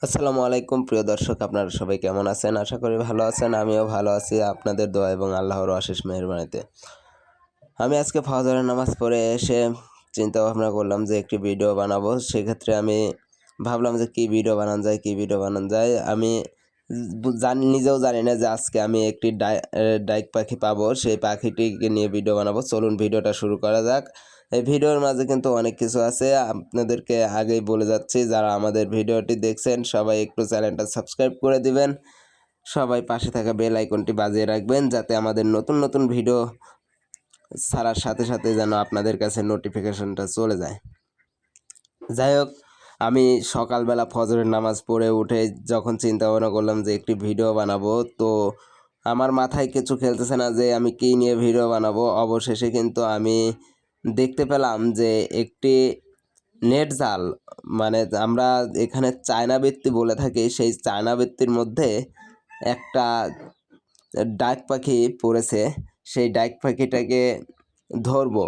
আসসালামু আলাইকুম প্রিয় দর্শক, আপনারা সবাই কেমন আছেন? আশা করি ভালো আছেন। আমিও ভালো আছি আপনাদের দোয়া এবং আল্লাহর অশেষ মেহেরবানিতে। আমি আজকে ফজরের নামাজ পড়ে এসে চিন্তা ভাবনা করলাম যে একটি ভিডিও বানাবো। সেক্ষেত্রে আমি ভাবলাম যে কী ভিডিও বানানো যায়। আমি নিজেও জানি না যে আজকে আমি একটি ডাইক পাখি পাবো, সেই পাখিটিকে নিয়ে ভিডিও বানাবো। চলুন ভিডিওটা শুরু করা যাক। এই ভিডিওর মাঝে কিন্তু অনেক কিছু আছে, আপনাদেরকে আগেই বলে যাচ্ছি। যারা আমাদের ভিডিওটি দেখছেন সবাই একটু চ্যানেলটা সাবস্ক্রাইব করে দিবেন। সবাই পাশে থাকা বেল আইকনটি বাজিয়ে রাখবেন, যাতে আমাদের নতুন নতুন ভিডিও ছাড়ার সাথে সাথে যেন আপনাদের কাছে নোটিফিকেশনটা চলে যায়। যাই হোক, আমি সকালবেলা ফজরের নামাজ পড়ে উঠে যখন চিন্তা ভাবনা করলাম যে একটি ভিডিও বানাবো, তো আমার মাথায় কিছু খেলতেছে না যে আমি কী নিয়ে ভিডিও বানাবো। অবশেষে কিন্তু আমি দেখতে পেলাম যে একটি নেট জাল, মানে আমরা এখানে চায়না বৃত্তি বলে থাকি, সেই চায়না বৃত্তির মধ্যে একটা ডাক পাখি পড়েছে। সেই ডাক পাখিটাকে ধরবো,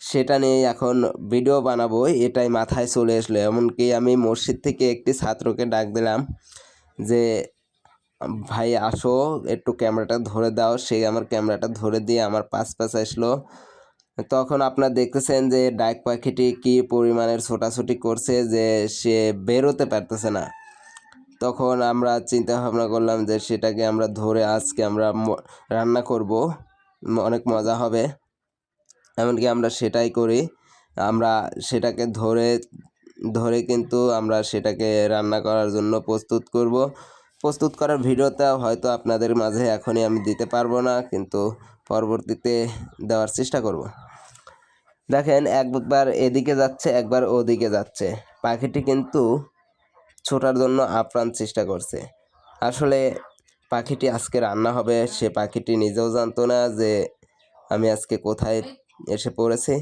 সেটা নিয়ে এখন ভিডিও বানাবো, এটাই মাথায় চলে আসলো। এমনকি আমি মসজিদ থেকে একটি ছাত্রকে ডাক দিলাম যে ভাই আসো, একটু ক্যামেরাটা ধরে দাও। সে আমার ক্যামেরাটা ধরে দিয়ে আমার পাশ আসলো। তখন আপনারা দেখতেছেন যে ডাক পাখিটি কী পরিমাণের ছোটাছুটি করছে, যে সে বেরোতে পারতেছে না। তখন আমরা চিন্তা ভাবনা করলাম যে সেটাকে আমরা ধরে আজকে আমরা রান্না করব, অনেক মজা হবে। এমনকি আমরা সেটাই করি, আমরা সেটাকে ধরে কিন্তু আমরা সেটাকে রান্না করার জন্য প্রস্তুত করার ভিডিওটা হয়তো আপনাদের মাঝে এখনই আমি দিতে পারবো না, কিন্তু পরবর্তীতে দেওয়ার চেষ্টা করব। দেখেন, একবার এদিকে যাচ্ছে, একবার ওদিকে যাচ্ছে। পাখিটি কিন্তু ছোটার জন্য আপ্রাণ চেষ্টা করছে। আসলে পাখিটি আজকে রান্না হবে, সে পাখিটি নিজেও জানতো না যে আমি আজকে কোথায় এসে পড়েছি।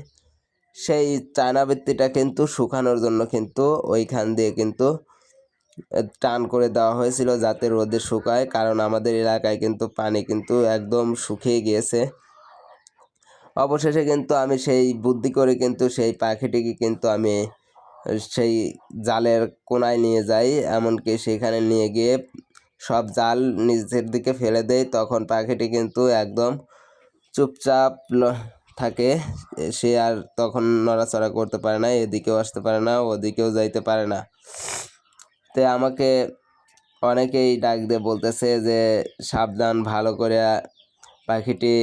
সেই চায়না বৃত্তিটা কিন্তু শুকানোর জন্য কিন্তু ওইখান দিয়ে কিন্তু টান করে দেওয়া হয়েছিল, যাতে রোদে শুকায়। কারণ আমাদের এলাকায় কিন্তু পানি কিন্তু একদম শুকিয়ে গিয়েছে। অবশেষে কিন্তু আমি সেই বুদ্ধি করে কিন্তু সেই পাখিটিকে কিন্তু আমি সেই জালের কোনায় নিয়ে যাই, এমনকি সেখানে নিয়ে গিয়ে সব জাল নিচের দিকে ফেলে দেয়। তখন পাখিটি কিন্তু একদম চুপচাপ থাকে, সে আর তখন নড়াচড়া করতে পারে না, এদিকেও আসতে পারে না, ওদিকেও যাইতে পারে না। তো আমাকে অনেকেই ডাক দিয়ে বলতেছে যে সাবধান, ভালো করে পাখিটি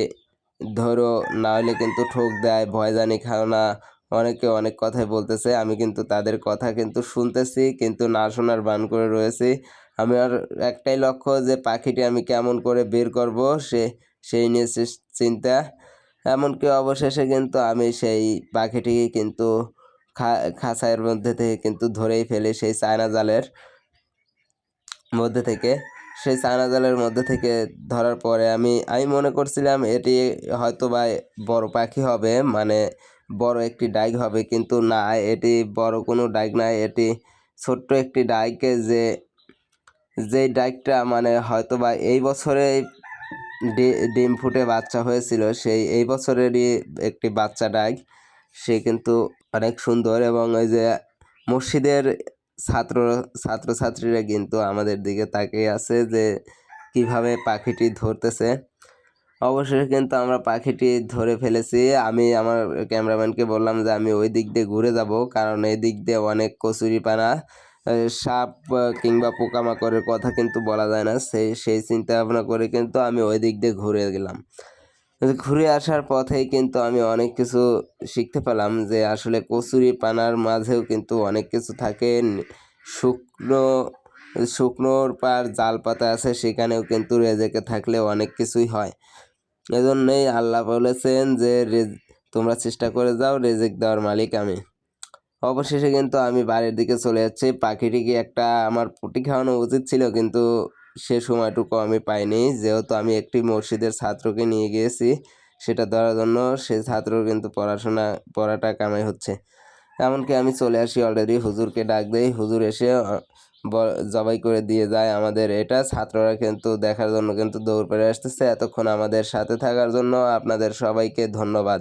ধরো, না হলে কিন্তু ঠোক দেয়, ভয় জানি খাও না। অনেকে অনেক কথাই বলতেছে, আমি কিন্তু তাদের কথা কিন্তু শুনতেছি, কিন্তু না শোনার ভান করে রয়েছি। আমার একটাই লক্ষ্য যে পাখিটি আমি কেমন করে বের করব, সেই নিয়ে চিন্তা। এমনকি অবশেষে কিন্তু আমি সেই পাখিটিকে কিন্তু খাঁচার মধ্যে থেকে কিন্তু ধরেই ফেলি, সেই চায়না জালের মধ্যে থেকে। সেই চায়না জালের মধ্যে থেকে ধরার পরে আমি মনে করছিলাম এটি হয়তো বা বড় পাখি হবে, মানে বড় একটি ডাইক হবে, কিন্তু না, এটি বড় কোনো ডাইক না, এটি ছোট্ট একটি ডাইক। যেই ডাইকটা মানে হয়তো বা এই বছরে ডিম ফুটে বাচ্চা হয়েছিল, এই বছরেরই একটি বাচ্চা ডাইক। সে কিন্তু অনেক সুন্দর, এবং ওই যে মসজিদের ছাত্রছাত্রীরা কিন্তু আমাদের দিকে তাকিয়ে আছে যে কিভাবে পাখিটি ধরতেছে। অবশেষে কিন্তু আমরা পাখিটি ধরে ফেলেছি। আমি আমার ক্যামেরাম্যানকে বললাম যে আমি ওই দিক দিয়ে ঘুরে যাব, কারণ এই দিক দিয়ে অনেক কচুরিপানা, সাপ কিংবা পোকামাকড়ের কথা কিন্তু বলা যায় না। সেই চিন্তা ভাবনা করে কিন্তু আমি ওই দিক দিয়ে ঘুরে গেলাম। ঘুরে আসার পথেই কিন্তু আমি অনেক কিছু শিখতে পেলাম, যে আসলে কচুরিপানার মাঝেও কিন্তু অনেক কিছু থাকে। শুকনোর পার জাল পাতা আছে, সেখানেও কিন্তু রেজেকে থাকলে অনেক কিছুই হয়। এজন্যই আল্লাহ বলেছেন যে তোমরা চেষ্টা করে যাও, রেজেক দেওয়ার মালিক আমি। অবশেষে কিন্তু আমি বাড়ির দিকে চলে যাচ্ছি। পাখিটিকে একটা আমার পুটি খাওয়ানো উচিত ছিল, কিন্তু সে সময়টুকু আমি পাইনি, যেহেতু আমি একটি মসজিদের ছাত্রকে নিয়ে গিয়েছি সেটা ধরার জন্য। সে ছাত্রর কিন্তু পড়াটা কামাই হচ্ছে। এমনকি আমি চলে আসি অলরেডি, হুজুরকে ডাক দেই, হুজুর এসে জবাই করে দিয়ে যায় আমাদের এটা। ছাত্ররা কিন্তু দেখার জন্য কিন্তু দৌড় পেরে আসতেছে। এতক্ষণ আমাদের সাথে থাকার জন্য আপনাদের সবাইকে ধন্যবাদ।